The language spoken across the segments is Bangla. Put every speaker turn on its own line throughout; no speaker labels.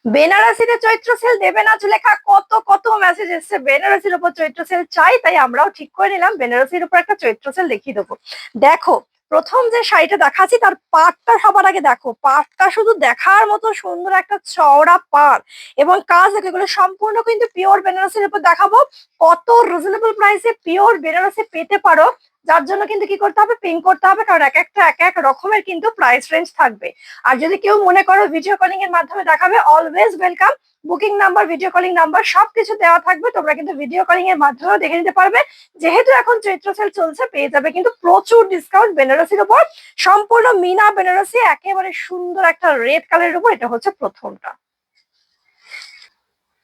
বেনারসিতে চৈত্র সেল দেবে না সুলেখা, কত কত মেসেজ এসছে বেনারসির উপর চৈত্র সেল চাই, তাই আমরাও ঠিক করে নিলাম বেনারসির উপর একটা চৈত্র সেল দেখিয়ে দেবো। দেখো, প্রথম যে শাড়িটা দেখাচ্ছি তার পাড়টা সবার আগে দেখো, পাড়টা শুধু দেখার মতো সুন্দর, একটা চওড়া পাড় এবং কাজ দেখো, এগুলো সম্পূর্ণ কিন্তু পিওর বেনারসির উপর দেখাবো। কত রিজনেবল প্রাইসে পিওর বেনারসি পেতে পারো, যার জন্য কিন্তু কি করতে হবে, পিং করতে হবে, কারণ এক একটা এক এক রকমের কিন্তু প্রাইস রেঞ্জ থাকবে। আর যদি কেউ মনে করো ভিডিও কলিং এর মাধ্যমে দেখাবে, always welcome. Booking number, video calling number সবকিছু দেওয়া থাকবে, তোমরা কিন্তু ভিডিও কলিং এর মাধ্যমেও দেখে নিতে পারবে। যেহেতু এখন চৈত্র সেল চলছে, পেয়ে যাবে কিন্তু প্রচুর ডিসকাউন্ট বেনারসির উপর। সম্পূর্ণ মিনা বেনারসি, একেবারে সুন্দর একটা রেড কালারের উপর, এটা হচ্ছে প্রথমটা।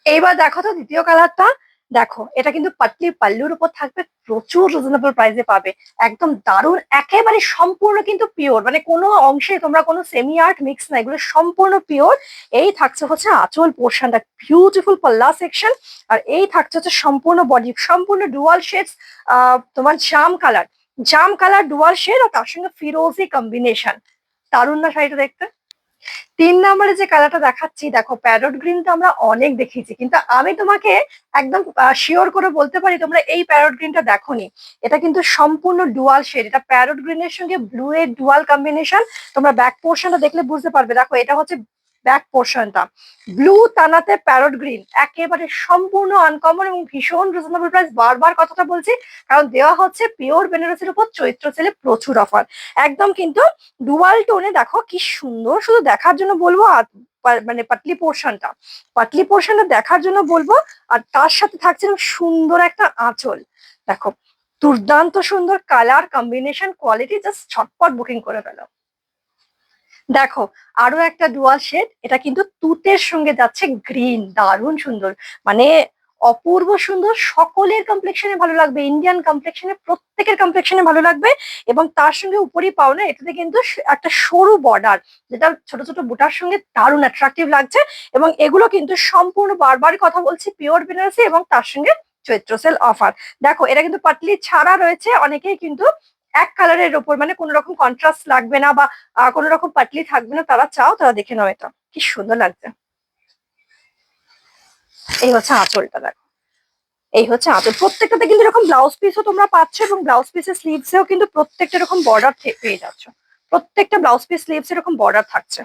এইবার দেখো তো দ্বিতীয় কালারটা। দেখো, এটা কিন্তু পাতলি পাল্লুর উপর থাকবে, প্রচুর রিজনেবল প্রাইসে পাবে, একদম দারুণ, একেবারে সম্পূর্ণ কিন্তু পিওর, মানে কোনো অংশে তোমরা কোনো সেমি আর্ট মিক্স না, এগুলো সম্পূর্ণ পিওর। এই থাকছে হচ্ছে আঁচল পোর্শনটা, বিউটিফুল পাল্লা সেকশন। আর এই থাকছে হচ্ছে সম্পূর্ণ বডি, সম্পূর্ণ ডুয়াল শেডস, তোমার জাম কালার, জাম কালার ডুয়াল শেড, আর তার সঙ্গে ফিরোজি কম্বিনেশন। দারুণ না শাড়িটা দেখতে? তিন নম্বরে যে কালারটা দেখাচ্ছি, দেখো প্যারট গ্রিন তো আমরা অনেক দেখিয়েছি, কিন্তু আমি তোমাকে একদম শিওর করে বলতে পারি তোমরা এই প্যারট গ্রিনটা দেখোনি। এটা কিন্তু সম্পূর্ণ ডুয়াল শেড, এটা প্যারট গ্রিনের সঙ্গে ব্লু এর ডুয়াল কম্বিনেশন। তোমরা ব্যাক পোর্শনটা দেখলে বুঝতে পারবে, দেখো এটা হচ্ছে ব্যাক পোর্শনটা, ব্লু তানাতে প্যারট গ্রিন, একেবারে সম্পূর্ণ আনকমন এবং ভীষণ রিজনেবল প্রাইস। বারবার কথাটা বলছি, কারণ দেওয়া হচ্ছে পিওর বেনারসির উপর চৈত্র সেলে প্রচুর অফার, একদম কিন্তু ডুয়াল টোনে। দেখো কি সুন্দর, শুধু দেখার জন্য বলবো। আর মানে পাতলি পোর্শনটা, পাতলি পোর্শনটা দেখার জন্য বলবো। আর তার সাথে থাকছে সুন্দর একটা আঁচল। দেখো, দুর্দান্ত সুন্দর কালার কম্বিনেশন, কোয়ালিটি, জাস্ট ছটপট বুকিং করে ফেলো। দেখো, আরো একটা ডুয়াল শেড, এটা কিন্তু তুতের সঙ্গে যাচ্ছে গ্রিন, দারুণ সুন্দর, মানে অপূর্ব সুন্দর, সকলের কমপ্লেক্সনে ভালো লাগবে, ইন্ডিয়ান কমপ্লেক্সনে প্রত্যেকের কমপ্লেক্সনে ভালো লাগবে। এবং তার সঙ্গে উপরই পাও না, এটাতে কিন্তু একটা সরু বর্ডার, যেটা ছোট ছোট বুটার সঙ্গে দারুণ অ্যাট্রাকটিভ লাগছে। এবং এগুলো কিন্তু সম্পূর্ণ, বারবার কথা বলছি, পিওর বেনারসি এবং তার সঙ্গে চৈত্র সেল অফার। দেখো, এটা কিন্তু পাতলি ছাড়া রয়েছে, অনেকেই কিন্তু এক কালারের ওপর, মানে কোনো রকম কন্ট্রাস্ট লাগবে না বা কোনো রকম পাতলি থাকবে না, তারা চাও তারা দেখে নাও, এটা কি সুন্দর লাগছে। এই হচ্ছে আঁচলটা, দেখো এই হচ্ছে আঁচল, প্রত্যেকটাতে কিন্তু এরকম ব্লাউজ পিসও তোমরা পাচ্ছ, এবং ব্লাউজ পিসের স্লিভসেও কিন্তু প্রত্যেকটা এরকম বর্ডার পেয়ে যাচ্ছ, প্রত্যেকটা ব্লাউজ পিস স্লিভস এরকম বর্ডার থাকছে।